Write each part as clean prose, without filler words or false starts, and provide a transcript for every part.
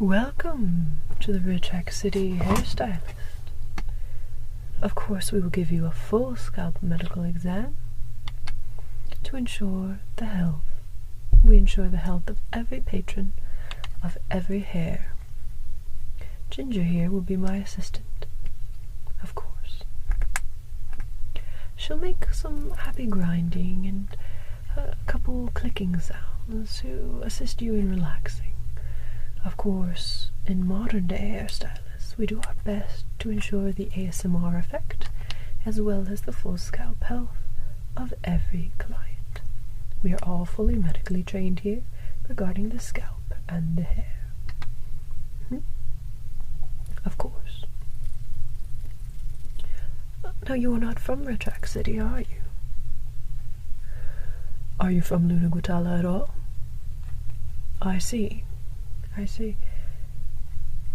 Welcome to the Ridgehack City hairstylist. Of course, we will give you a full scalp medical exam to ensure the health. We ensure the health of every patron, of every hair. Ginger here will be my assistant, of course. She'll make some happy grinding and a couple clicking sounds to assist you in relaxing. Of course, in modern-day hairstylists, we do our best to ensure the ASMR effect, as well as the full scalp health of every client. We are all fully medically trained here regarding the scalp and the hair. Of course. Now, you are not from Ridgehack City, are you? Are you from Luna Guatala at all? I see.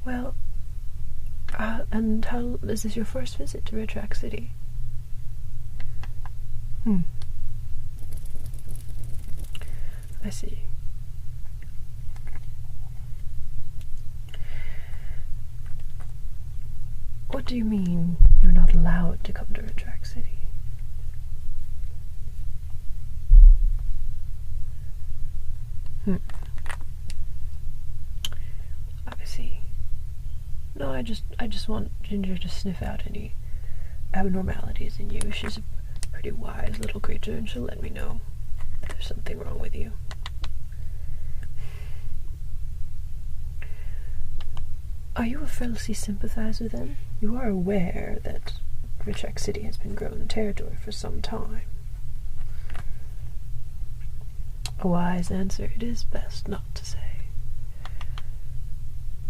Well, and how is this your first visit to Ridgehack City? I see. What do you mean you're not allowed to come to Ridgehack City? No, I just want Ginger to sniff out any abnormalities in you. She's a pretty wise little creature, and she'll let me know if there's something wrong with you. Are you a Finelli sympathizer, then? You are aware that Ridgehack City has been growing territory for some time. A wise answer it is best not to say.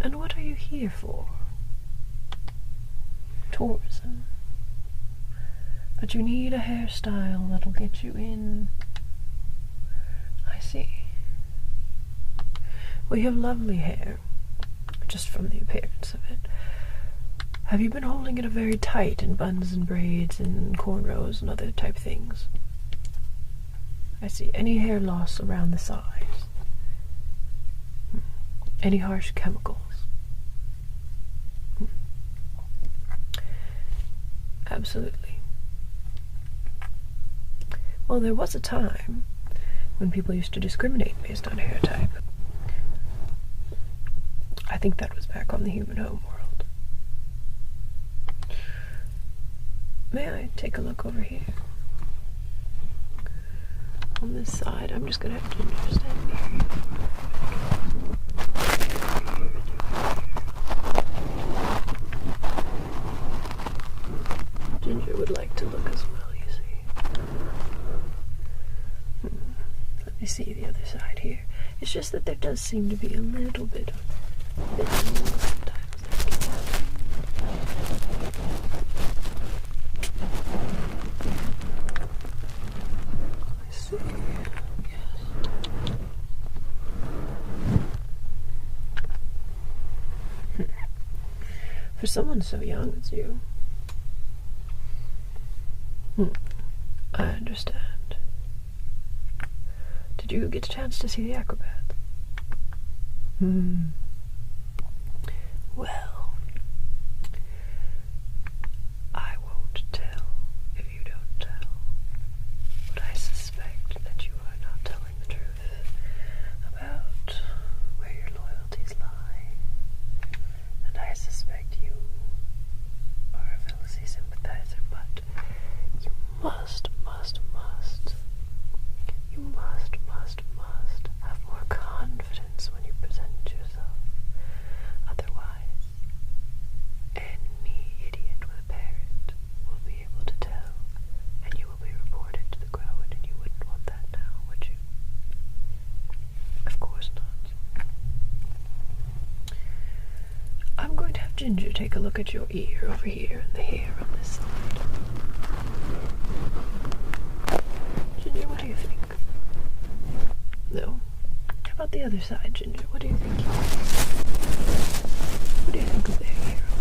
And what are you here for? Tourism. But you need a hairstyle that'll get you in. I see. Well, you have lovely hair, just from the appearance of it. Have you been holding it very tight in buns and braids and cornrows and other type things? I see. Any hair loss around the sides? Any harsh chemicals? Absolutely. Well, there was a time when people used to discriminate based on hair type. I think that was back on the human home world. May I take a look over here? On this side, I'm just gonna have Ginger stand here. Ginger would like to look as well, you see. Let me see the other side here. It's just that there does seem to be a little bit of sometimes. I see. Yes. For someone so young as you. I understand. Did you get a chance to see the acrobat? Well, I won't tell if you don't tell, but I suspect that you are not telling the truth about where your loyalties lie, and I suspect you are a Finelli sympathizer, but you must have more confidence when you present yourself. Otherwise, any idiot with a parrot will be able to tell, and you will be reported to the crowd, and you wouldn't want that now, would you? Of course not. I'm going to have Ginger take a look at your ear over here and the hair on this side. Ginger, what do you think? No. How about the other side, Ginger? What do you think? What do you think of their hair on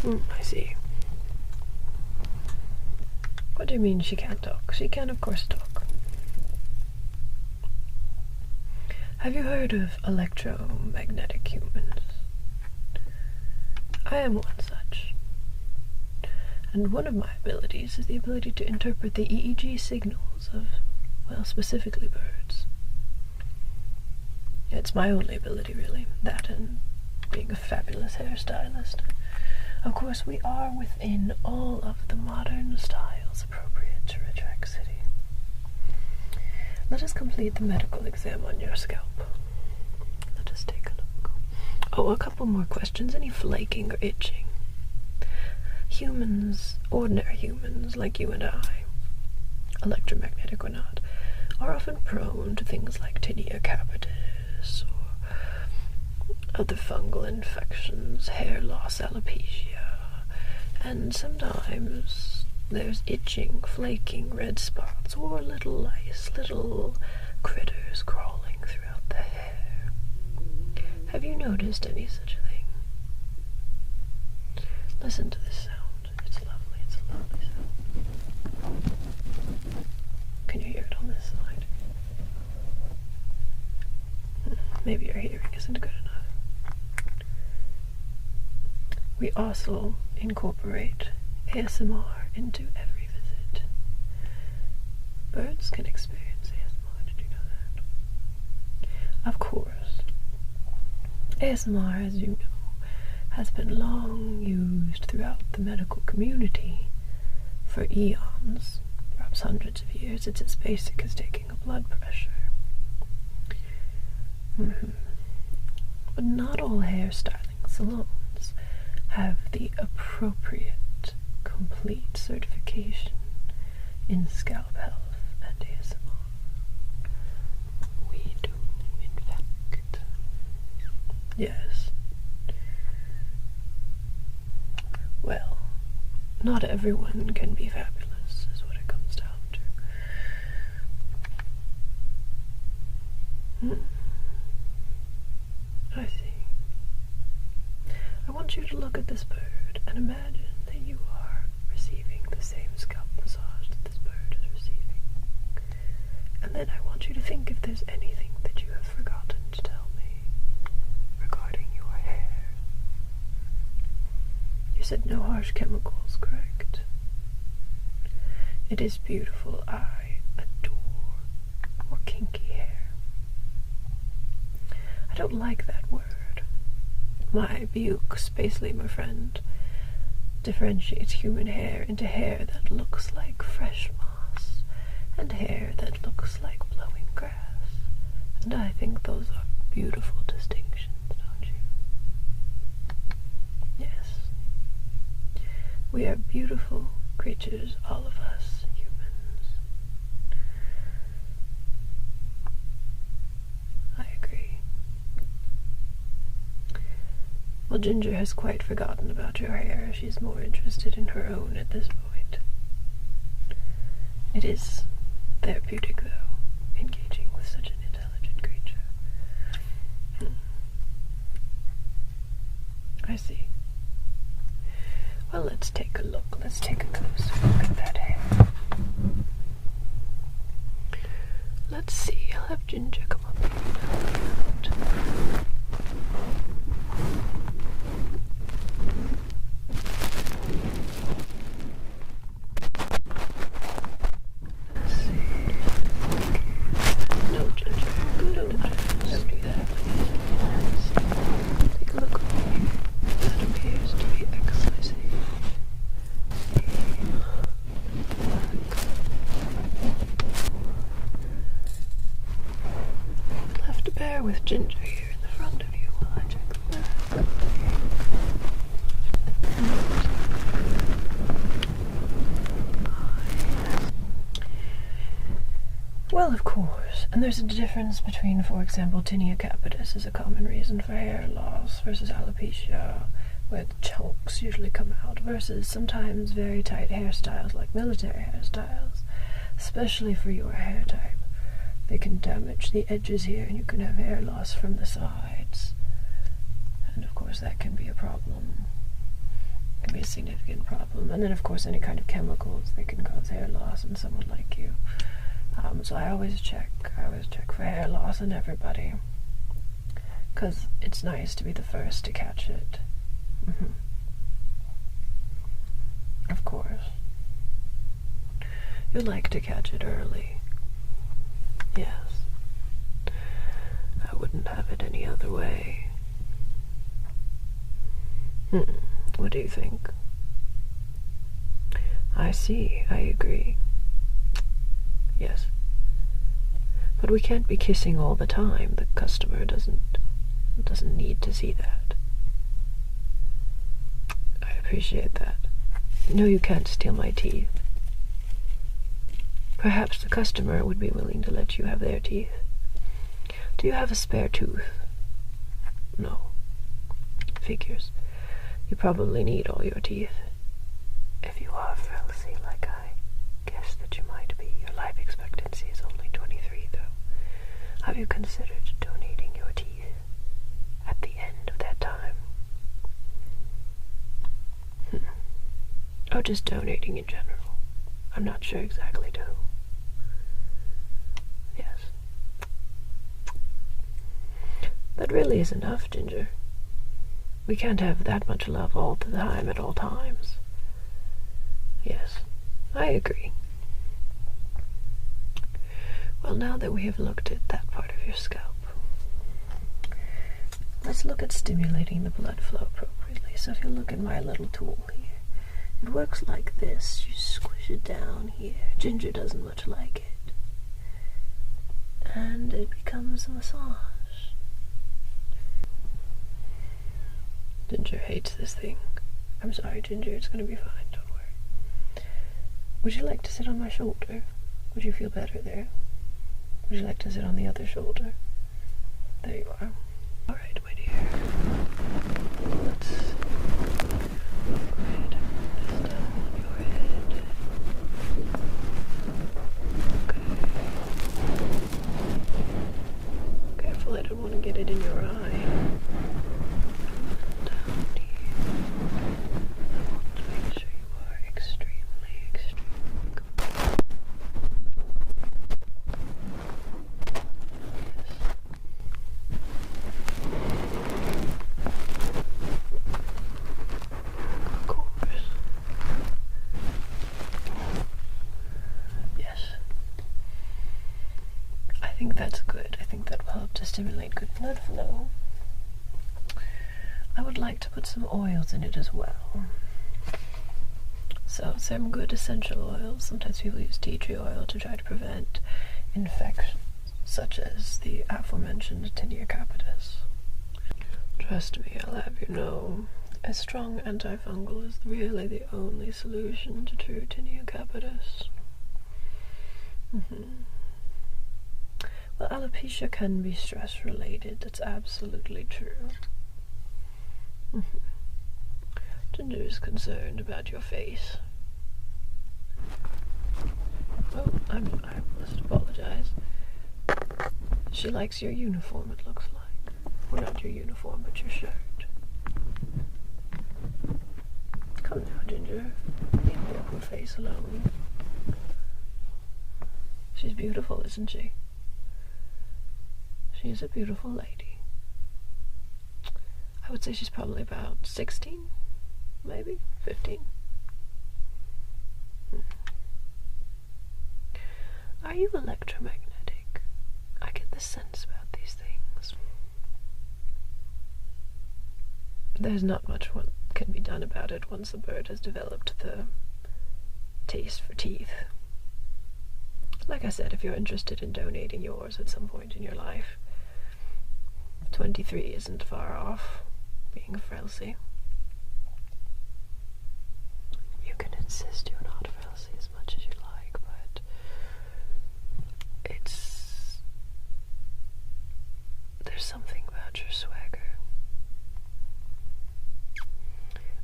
this side? I see. What do you mean she can't talk? She can, of course, talk. Have you heard of electromagnetic humans? I am one such. And one of my abilities is the ability to interpret the EEG signals of, well, specifically birds. It's my only ability, really. That and being a fabulous hairstylist. Of course, we are within all of the modern styles appropriate to Retract City. Let us complete the medical exam on your scalp. Let us take a look. Oh, a couple more questions. Any flaking or itching? Humans, ordinary humans like you and I, electromagnetic or not, are often prone to things like tinea capitis or other fungal infections, hair loss, alopecia, and sometimes there's itching, flaking, red spots, or little lice, little critters crawling throughout the hair. Have you noticed any such a thing? Listen to this sound. It's lovely. It's a lovely sound. Can you hear it on this side? Maybe your hearing isn't good enough. We also incorporate ASMR into every visit. Birds can experience ASMR, did you know that? Of course, ASMR, as you know, has been long used throughout the medical community for eons, perhaps hundreds of years. It's as basic as taking a blood pressure. But not all hairstyling salons have the appropriate complete certification in scalp health and ASMR. We do, in fact. Yes. Well, not everyone can be fabulous, is what it comes down to. I see. I want you to look at this bird and imagine that you are receiving the same scalp massage that this bird is receiving. And then I want you to think if there's anything that you have forgotten to tell me regarding your hair. You said no harsh chemicals, correct? It is beautiful. I adore more kinky hair. I don't like that word. My Buick Space Lemur friend differentiates human hair into hair that looks like fresh moss and hair that looks like blowing grass. And I think those are beautiful distinctions, don't you? Yes. We are beautiful creatures, all of us humans. I agree. Well, Ginger has quite forgotten about your hair. She's more interested in her own at this point. It is therapeutic, though, engaging with such an intelligent creature. I see. Well, let's take a look. Let's take a closer look at that hair. Let's see. I'll have Ginger come up here and help you out. Let's see. No, Ginger. Good. Don't do that, please. Take a look over here. That appears to be exquisite. You'll have to bear with Ginger here in the front of you while I check the back. Well, of course, and there's a difference between, for example, tinea capitis is a common reason for hair loss versus alopecia, where the chunks usually come out, versus sometimes very tight hairstyles like military hairstyles, especially for your hair type. They can damage the edges here and you can have hair loss from the sides. And of course that can be a problem. It can be a significant problem. And then of course any kind of chemicals, they can cause hair loss in someone like you. So I always check for hair loss in everybody, because it's nice to be the first to catch it. Of course. You like to catch it early. Yes. I wouldn't have it any other way. What do you think? I see, I agree. Yes. But we can't be kissing all the time. The customer doesn't need to see that. I appreciate that. No, you can't steal my teeth. Perhaps the customer would be willing to let you have their teeth. Do you have a spare tooth? No. Figures. You probably need all your teeth. If you are frilzy like I guess that you might be, your life expectancy is only 23, though. Have you considered donating your teeth at the end of that time? Or just donating in general? I'm not sure exactly to who. Yes. That really is enough, Ginger. We can't have that much love all the time at all times. Yes, I agree. Well, now that we have looked at that part of your scalp, let's look at stimulating the blood flow appropriately. So if you look at my little tool here, it works like this. You squish it down here. Ginger doesn't much like it. And it becomes a massage. Ginger hates this thing. I'm sorry, Ginger, it's gonna be fine, don't worry. Would you like to sit on my shoulder? Would you feel better there? Would you like to sit on the other shoulder? There you are. Alright, my dear. Let's look right this down on your head. Okay. Careful, I don't want to get it in your eye. Down here. I want to make sure you are extremely comfortable. Of course. Yes. I think that's good. I think that will help to stimulate good blood flow. I would like to put some oils in it as well. So some good essential oils. Sometimes people use tea tree oil to try to prevent infections, such as the aforementioned tinea capitis. Trust me, I'll have you know, a strong antifungal is really the only solution to true tinea capitis. Well, alopecia can be stress-related. That's absolutely true. Ginger is concerned about your face. Oh, I must apologize. She likes your uniform, it looks like. Well, not your uniform, but your shirt. Come now, Ginger. Leave the ugly face alone. She's beautiful, isn't she? She's a beautiful lady. I would say she's probably about 16, maybe 15. Are you electromagnetic? I get the sense about these things. There's not much what can be done about it once the bird has developed the taste for teeth. Like I said, if you're interested in donating yours at some point in your life, 23 isn't far off being frilzy. You can insist you're not frilzy as much as you like, but there's something about your swagger.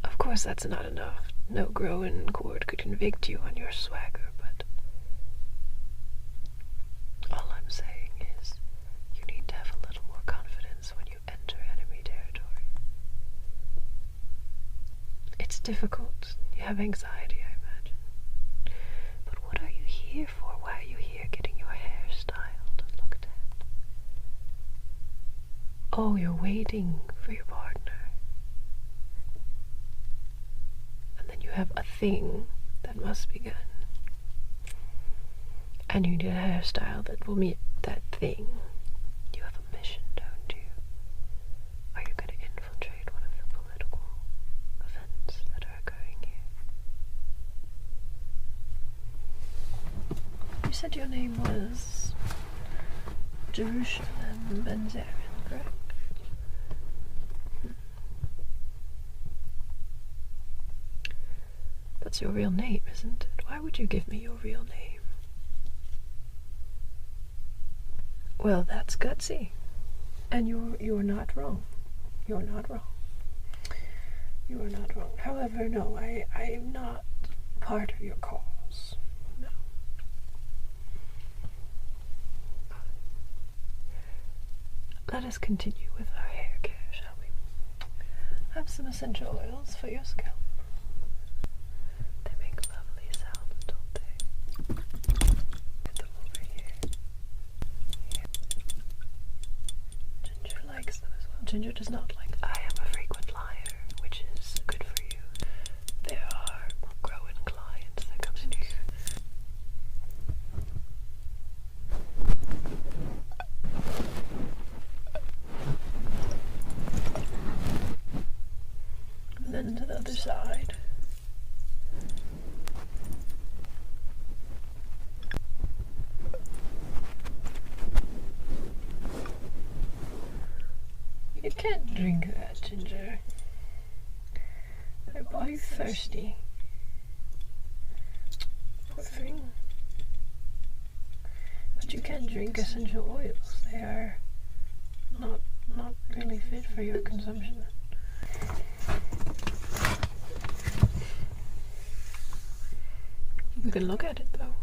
Of course, that's not enough. No growing cord could convict you on your swagger, but all I'm saying is you need to have a little more confidence when you enter enemy territory. It's difficult. You have anxiety, I imagine. But what are you here for? Why are you here getting your Oh, you're waiting for your partner. And then you have a thing that must be done. And you need a hairstyle that will meet that thing. You have a mission, don't you? Are you going to infiltrate one of the political events that are occurring here? You said your name was Jerusalem Benzarin, correct? That's your real name, isn't it? Why would you give me your real name? Well, that's gutsy. And you're not wrong. You're not wrong. You are not wrong. However, no, I am not part of your cause. No. Let us continue with our hair care, shall we? Have some essential oils for your scalp. They make lovely sounds, don't they? Get them over here. Ginger likes them as well. Ginger does not like them. I am a frequent liar, which is good for you. There are growing clients that comes to you. And then to the other side. You can't drink that, Ginger. Are you thirsty? Poor thing. But you can't drink essential oils. They are not really fit for your consumption. You can look at it, though.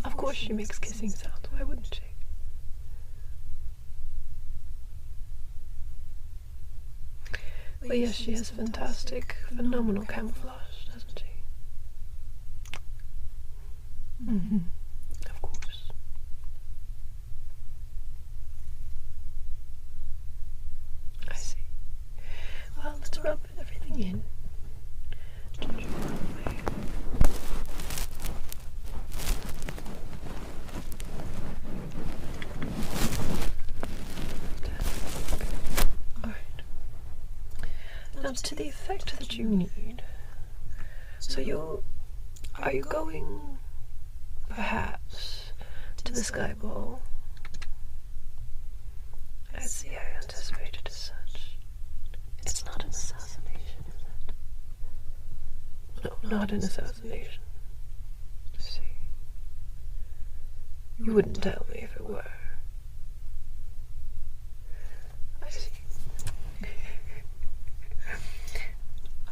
Of course she makes kissing sounds. Why wouldn't she? But yes, she has fantastic, phenomenal camouflage, doesn't she? Mm-hmm. Of course. I see. Well, let's rub everything in. Now to the effect that you need. So are you going perhaps to the Sky Ball? I see, I anticipated as such. It's not an assassination, is it? No, not an assassination. I see. You wouldn't tell me if it were. I see.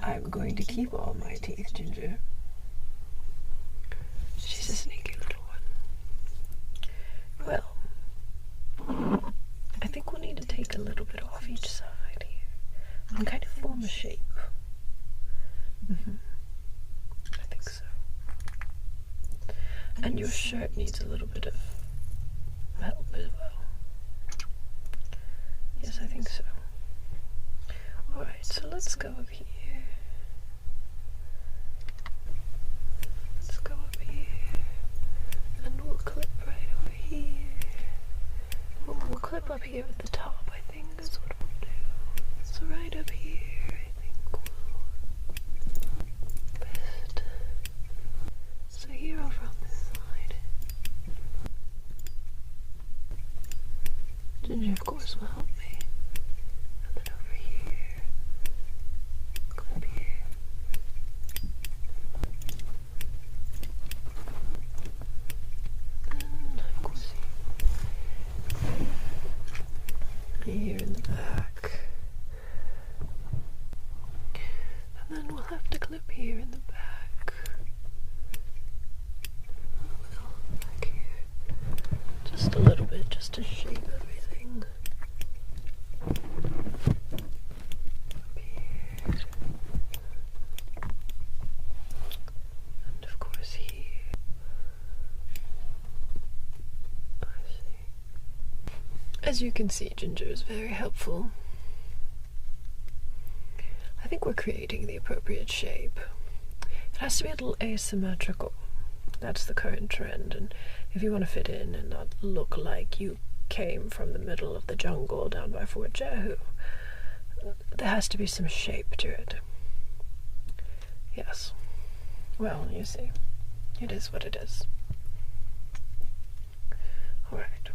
I'm going to keep all my teeth, Ginger. She's a sneaky little one. Well, I think we'll need to take a little bit off each side here and kind of form a shape. I think so. And your shirt needs a little bit of help as well. Yes, I think so. Alright, so let's go up here. Let's go up here. And we'll clip right over here. We'll clip up here at the top, I think is what we'll do. So right up here, I think we'll best. So here over on this side. Ginger, of course, will help me. And then over here. Clip here. And of course here in the back. And then we'll have to clip here in the back. Well, back here. Just a little bit, just to shape everything. Up here. And of course here. I see. As you can see, ginger is very helpful. I think we're creating the appropriate shape. It has to be a little asymmetrical. That's the current trend, and if you want to fit in and not look like you came from the middle of the jungle down by Fort Jehu, there has to be some shape to it. Yes. Well, you see, it is what it is. Alright.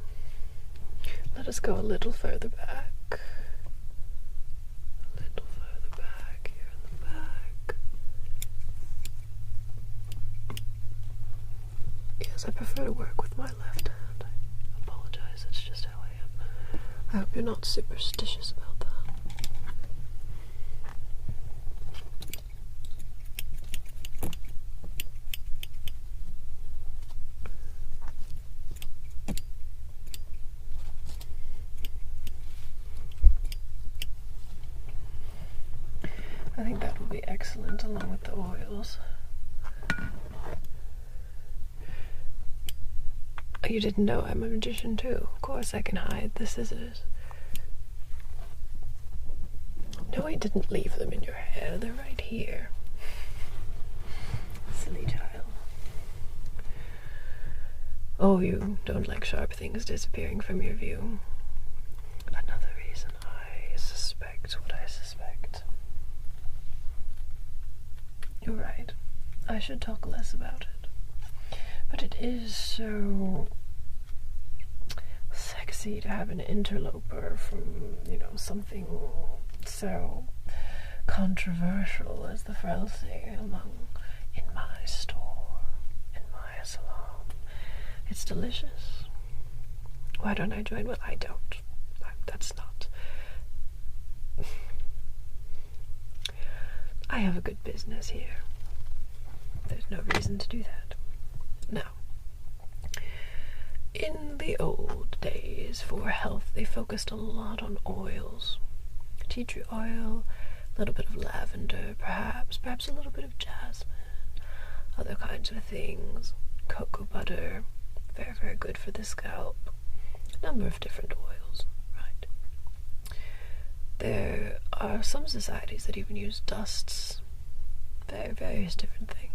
Let us go a little further back. A little further back, here in the back. Yes, I prefer to work with my left hand. I apologize, that's just how I am. I hope you're not superstitious about that. I think that will be excellent along with the oils. You didn't know I'm a magician too. Of course I can hide the scissors. No, I didn't leave them in your hair. They're right here. Silly child. Oh, you don't like sharp things disappearing from your view. Another reason I suspect what I suspect. You're right. I should talk less about it. But it is so sexy to have an interloper from, you know, something so controversial as the Frelse in my store, in my salon. It's delicious. Why don't I join? Well, I don't. That's not. I have a good business here. There's no reason to do that. Now, in the old days, for health, they focused a lot on oils. Tea tree oil, a little bit of lavender, perhaps a little bit of jasmine, other kinds of things. Cocoa butter, very, very good for the scalp. A number of different oils, right? There are some societies that even use dusts, various different things.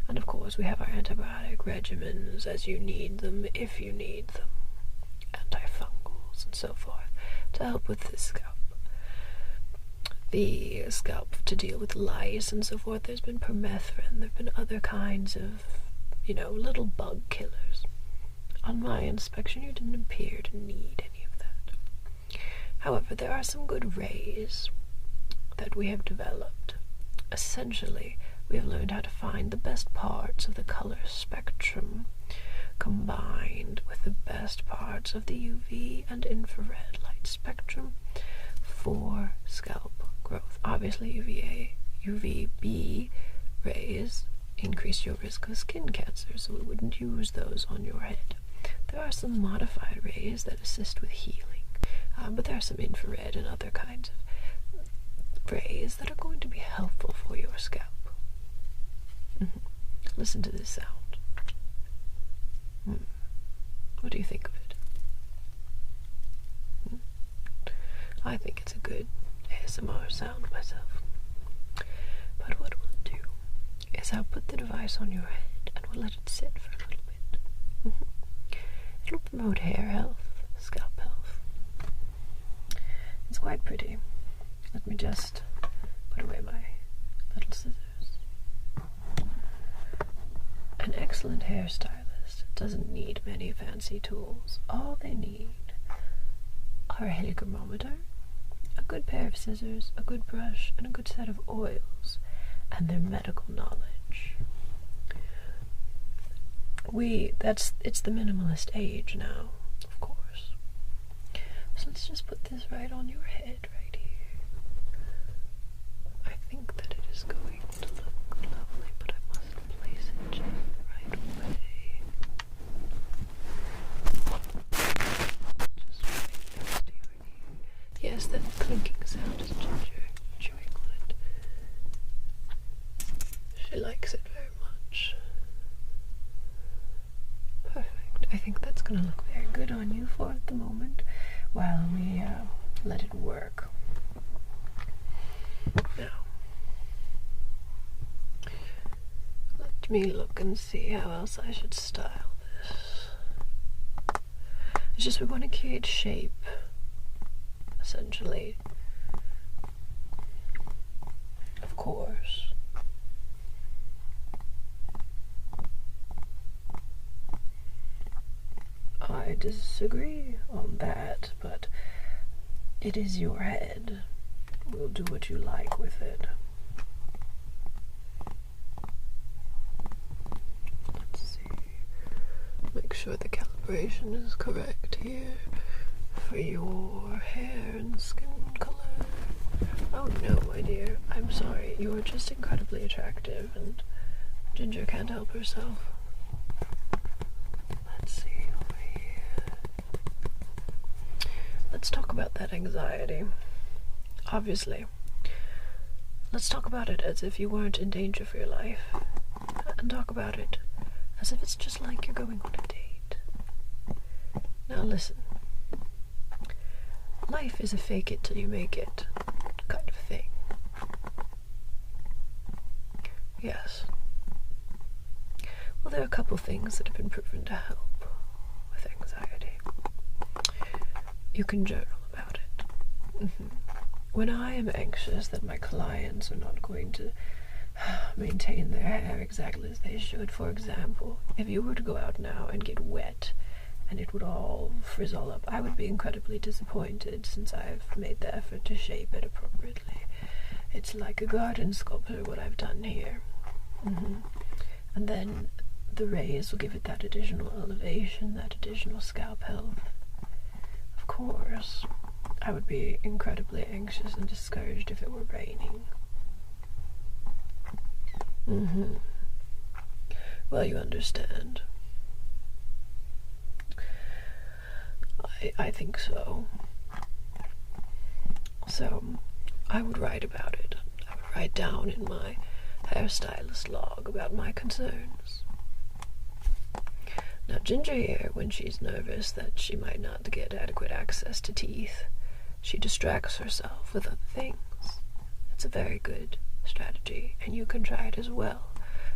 And of course we have our antibiotic regimens as you need them, if you need them. Antifungals and so forth to help with the scalp. The scalp to deal with lice and so forth. There's been permethrin, there have been other kinds of, you know, little bug killers. On my inspection you didn't appear to need any of that. However, there are some good rays that we have developed. Essentially, we have learned how to find the best parts of the color spectrum combined with the best parts of the UV and infrared light spectrum for scalp growth. Obviously, UVB rays increase your risk of skin cancer, so we wouldn't use those on your head. There are some modified rays that assist with healing, but there are some infrared and other kinds of rays that are going to be helpful for your scalp. Listen to this sound. What do you think of it? I think it's a good ASMR sound myself. But what we'll do is I'll put the device on your head and we'll let it sit for a little bit. It'll promote hair health, scalp health. It's quite pretty. Let me just put away my little scissors. An excellent hairstylist doesn't need many fancy tools. All they need are a hygrometer, a good pair of scissors, a good brush, and a good set of oils, and their medical knowledge. It's the minimalist age now, of course. So let's just put this right on your head right here. I think that it is going to look lovely, but I must place it right away. Just right next to your ear. Yes, that clinking sound is Ginger chewing on it. She likes it very much. Perfect. I think that's gonna look very good. good on you for at the moment while we let it work. Now, let me look and see how else I should style this. It's just we want to create shape, essentially. Of course. I disagree on that, but it is your head. We'll do what you like with it. Let's see. Make sure the calibration is correct here for your hair and skin color. Oh no, my dear. I'm sorry. You're just incredibly attractive, and Ginger can't help herself. Let's see over here. Let's talk about that anxiety. Obviously. Let's talk about it as if you weren't in danger for your life. And talk about it as if it's just like you're going on a date. Now listen. Life is a fake it till you make it kind of thing. Yes. Well, there are a couple things that have been proven to help with anxiety. You can journal about it. When I am anxious that my clients are not going to maintain their hair exactly as they should, for example, if you were to go out now and get wet and it would all frizzle up, I would be incredibly disappointed since I've made the effort to shape it appropriately. It's like a garden sculpture, what I've done here. And then the rays will give it that additional elevation, that additional scalp health. Of course, I would be incredibly anxious and discouraged if it were raining. Well, you understand. I think so. So, I would write about it. I would write down in my hairstylist log about my concerns. Now, Ginger here, when she's nervous that she might not get adequate access to teeth, she distracts herself with other things. It's a very good strategy, and you can try it as well.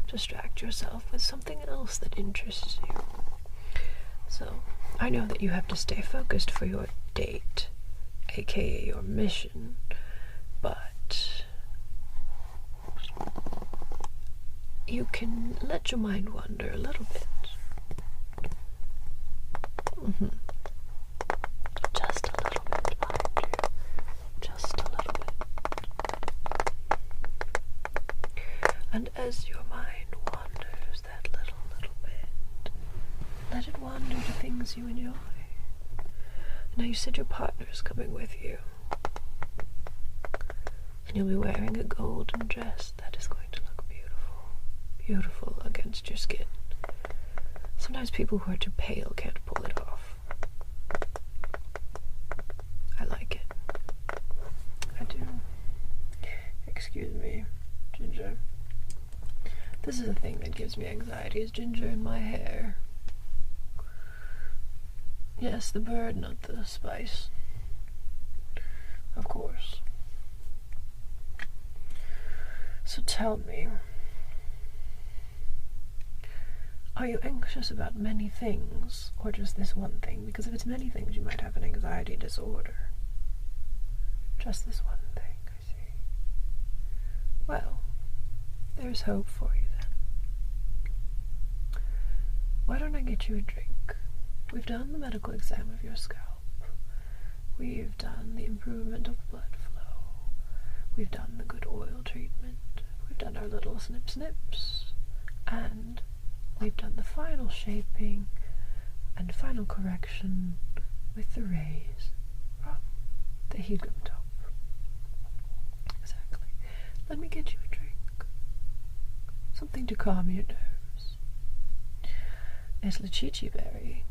Distract yourself with something else that interests you. So, I know that you have to stay focused for your date, aka your mission, but you can let your mind wander a little bit. Just a little bit, mind you. Just a little bit. And as your mind wanders that little bit, let it wander to things you enjoy. Now, you said your partner's coming with you. And you'll be wearing a golden dress that is going to look beautiful. Beautiful against your skin. Sometimes people who are too pale can't pull it off. I like it. I do. Excuse me, Ginger. This is the thing that gives me anxiety, is ginger in my hair. Yes, the bird, not the spice. Of course. So tell me, are you anxious about many things, or just this one thing? Because if it's many things, you might have an anxiety disorder. Just this one thing, I see. Well, there's hope for you then. Why don't I get you a drink? We've done the medical exam of your scalp. We've done the improvement of blood flow. We've done the good oil treatment. We've done our little snips. And we've done the final shaping and final correction with the rays from the helium top. Exactly. Let me get you a drink. Something to calm your nerves. It's lychee berry.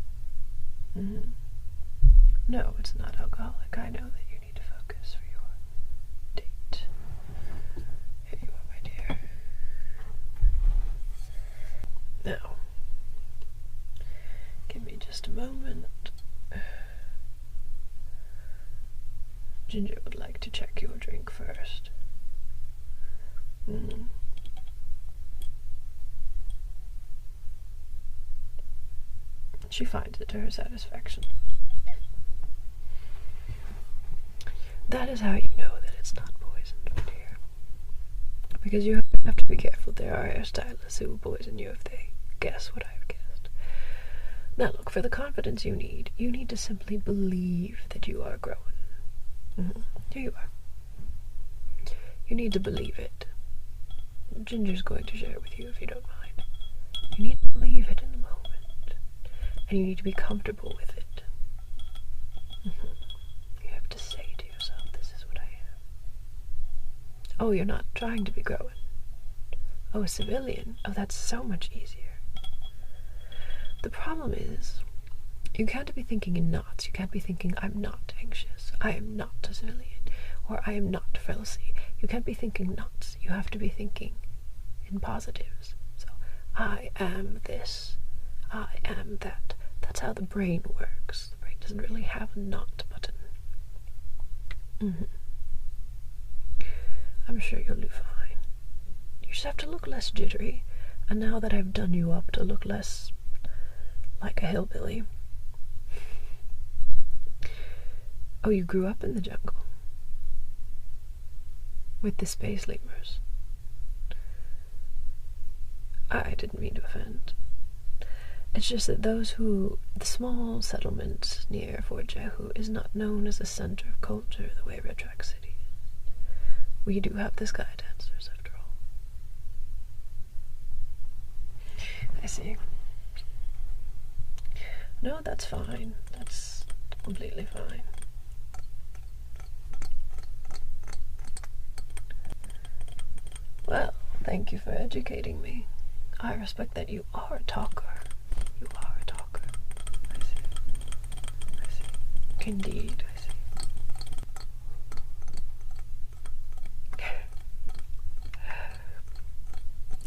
No, it's not alcoholic. I know that you need to focus for your date. Here you are, my dear. Now, give me just a moment. Ginger would like to check your drink first. She finds it to her satisfaction. That is how you know that it's not poisoned, my dear. Because you have to be careful. There are hairstylists who will poison you if they guess what I've guessed. Now look, for the confidence you need to simply believe that you are growing. Here you are. You need to believe it. Ginger's going to share it with you if you don't mind. You need to believe it in the moment. And you need to be comfortable with it. You have to say to yourself, this is what I am. Oh, you're not trying to be growing. Oh, a civilian. Oh, that's so much easier. The problem is, you can't be thinking in knots. You can't be thinking, I'm not anxious. I am not a civilian. Or I am not Frelsey. You can't be thinking knots. You have to be thinking in positives. So, I am this. I am that. That's how the brain works. The brain doesn't really have a not button. I'm sure you'll do fine. You just have to look less jittery. And now that I've done you up to look less like a hillbilly. Oh, you grew up in the jungle. With the space lemurs. I didn't mean to offend. It's just that the small settlement near Fort Jehu is not known as a center of culture the way Red Track City is. We do have the sky dancers, after all. I see. No, that's fine. That's completely fine. Well, thank you for educating me. I respect that you are a talker. You are a talker. I see. I see. Indeed, I see.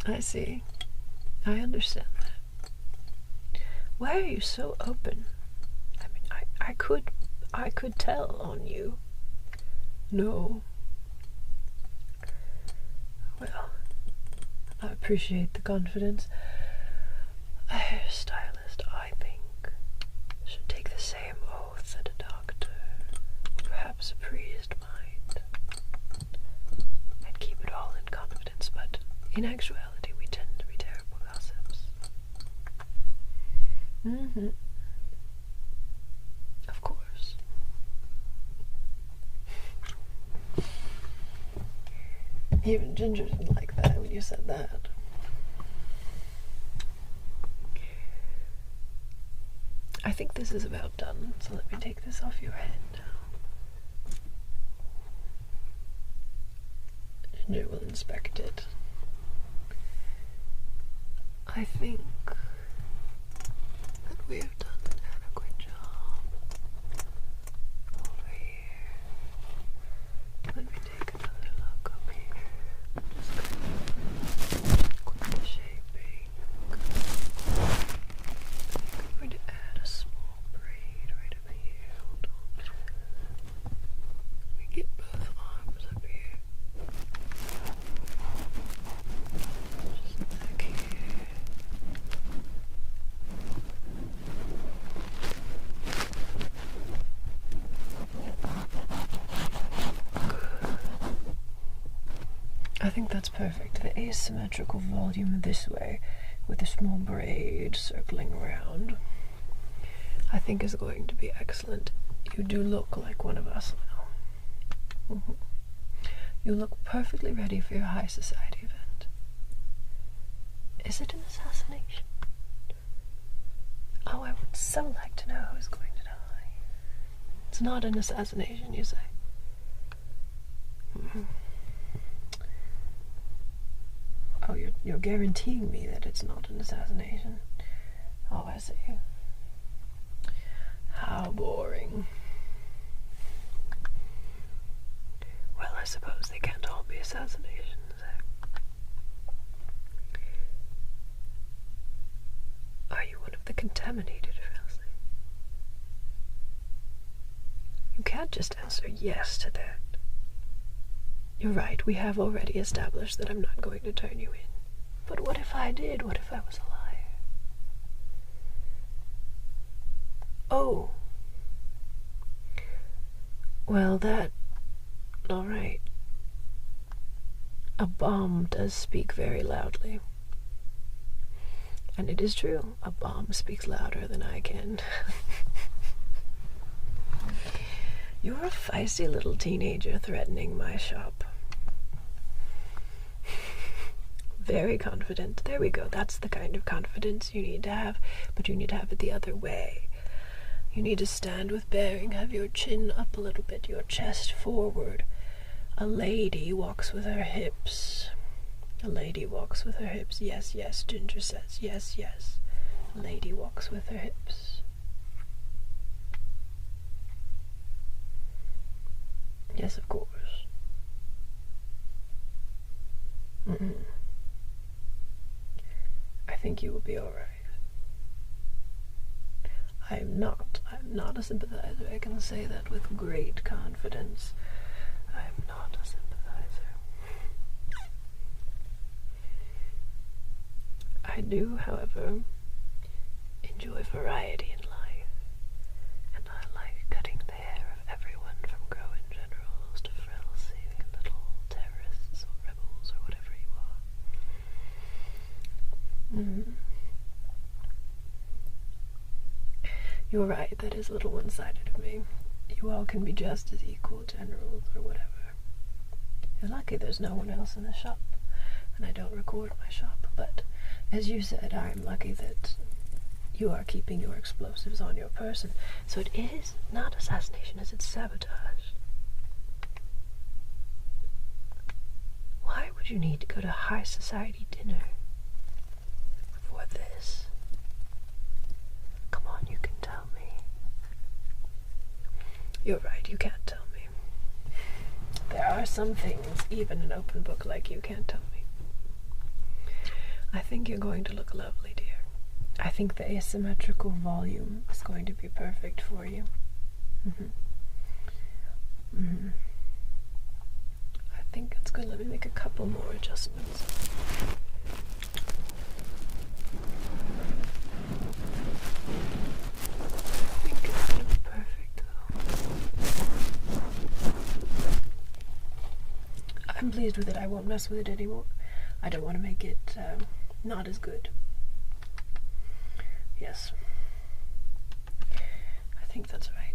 I see. I understand that. Why are you so open? I mean, I could tell on you. No. Well, I appreciate the confidence. A hairstylist, I think, should take the same oath that a doctor, or perhaps a priest might, and keep it all in confidence, but in actuality we tend to be terrible gossips. Of course. Even Ginger didn't like that when you said that. I think this is about done, so let me take this off your head now. Ginger will inspect it. I think that we have done an adequate job over here. Let me take another look up here. Just quick shaping. I'm going to add a small braid right up here. Hold on. Let me get both arms up here. Just back here. I think that's perfect. The asymmetrical volume this way, with a small braid circling around, I think is going to be excellent. You do look like one of us now. You look perfectly ready for your high society event. Is it an assassination? Oh, I would so like to know who's going to die. It's not an assassination, you say? Oh, you're guaranteeing me that it's not an assassination. Oh, I see. How boring. Well, I suppose they can't all be assassinations, eh? Are you one of the contaminated, Frelsey? You can't just answer yes to that. You're right, we have already established that I'm not going to turn you in. But what if I did? What if I was a liar? Oh. Well, that... all right. A bomb does speak very loudly. And it is true, a bomb speaks louder than I can. You're a feisty little teenager threatening my shop. Very confident. There we go. That's the kind of confidence you need to have, but you need to have it the other way. You need to stand with bearing, have your chin up a little bit, your chest forward. A lady walks with her hips. A lady walks with her hips. Yes, yes, Ginger says. Yes, yes. A lady walks with her hips. Yes, of course. I think you will be all right. I'm not a sympathizer. I can say that with great confidence. I'm not a sympathizer. I do, however, enjoy variety in life, and I like cutting the hair of everyone from growing generals to frilzy little terrorists or rebels or whatever you are. You're right, that is a little one-sided of me. You all can be just as equal generals or whatever. You're lucky there's no one else in the shop, and I don't record my shop, but as you said, I'm lucky that you are keeping your explosives on your person, so it is not assassination, it's sabotage. Why would you need to go to high society dinner for this? Come on, you can tell me. You're right, you can't tell me. There are some things even an open book like you can't tell me. I think you're going to look lovely, dear. I think the asymmetrical volume is going to be perfect for you. I think it's good. Let me make a couple more adjustments. I think it's going to be perfect, though. I'm pleased with it. I won't mess with it anymore. I don't want to make it not as good. Yes. I think that's right.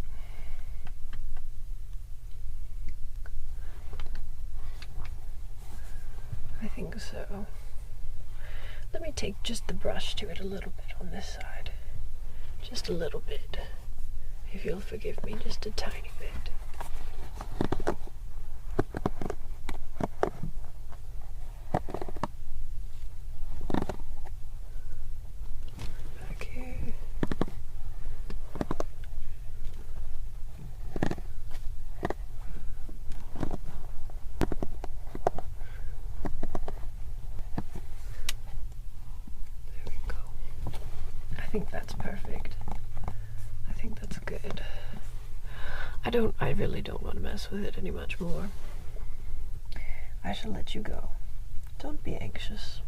I think so. Let me take just the brush to it a little bit on this side. Just a little bit. If you'll forgive me, just a tiny bit. I think that's perfect. I think that's good. I really don't want to mess with it any much more. I shall let you go. Don't be anxious.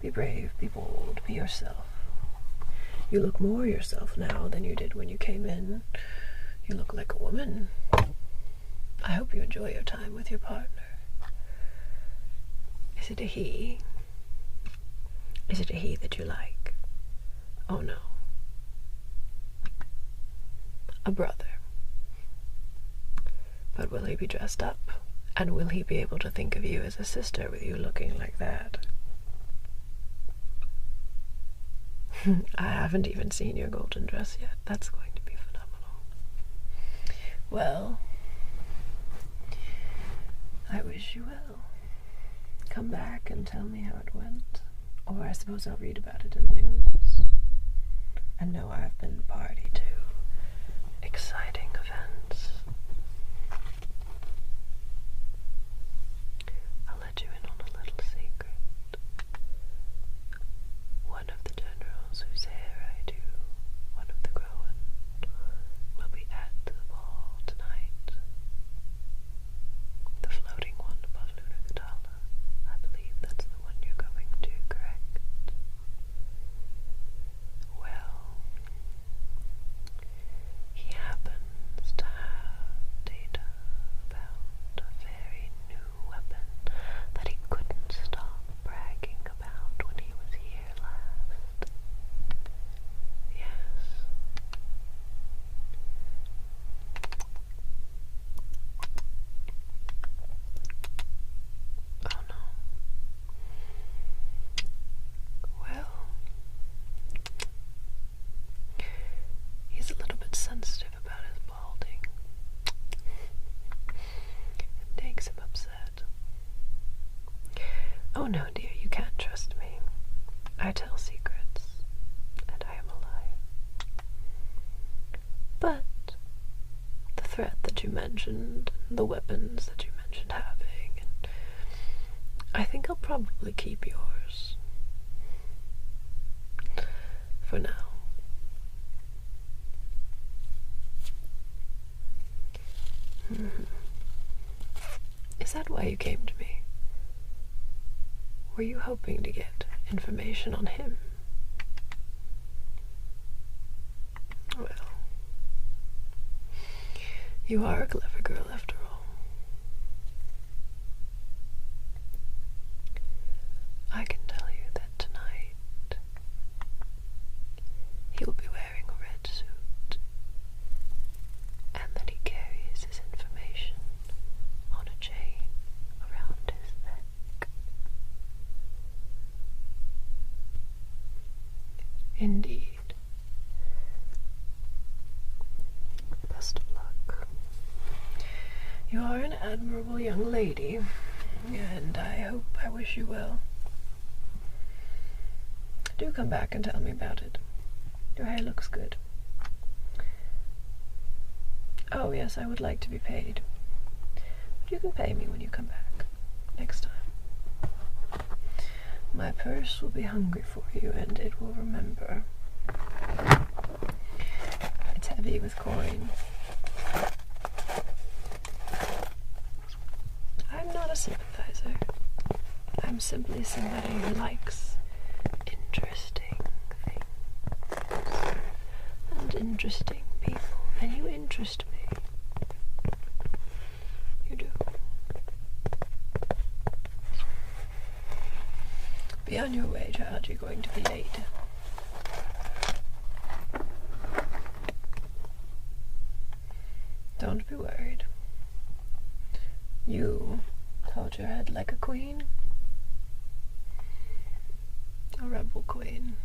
Be brave, be bold, be yourself. You look more yourself now than you did when you came in. You look like a woman. I hope you enjoy your time with your partner. Is it a he? Is it a he that you like? Oh no. A brother. But will he be dressed up? And will he be able to think of you as a sister with you looking like that? I haven't even seen your golden dress yet. That's going to be phenomenal. Well, I wish you well. Come back and tell me how it went. Or I suppose I'll read about it in the news. And know I've been party to exciting events. I'll let you in on a little secret. One of the generals whose hair I do, one of the growing, will be at the ball no, dear, you can't trust me. I tell secrets, and I am a liar. But the threat that you mentioned, the weapons that you mentioned having, and I think I'll probably keep yours. For now. Is that why you came to me? Were you hoping to get information on him? Well, you are a clever girl after all. I can tell you that tonight he'll be wearing a red suit, and that he carries his information on a chain around his neck. Indeed. Best of luck. You are an admirable young lady, and I wish you well. Do come back and tell me about it. Your hair looks good. Oh yes, I would like to be paid. But you can pay me when you come back. Next time. My purse will be hungry for you, and it will remember. It's heavy with coin. I'm not a sympathizer. I'm simply somebody who likes interesting things and interesting people, and you interest me. You do. Be on your way, child. You're going to be late. Don't be worried. You hold your head like a queen. A rebel queen.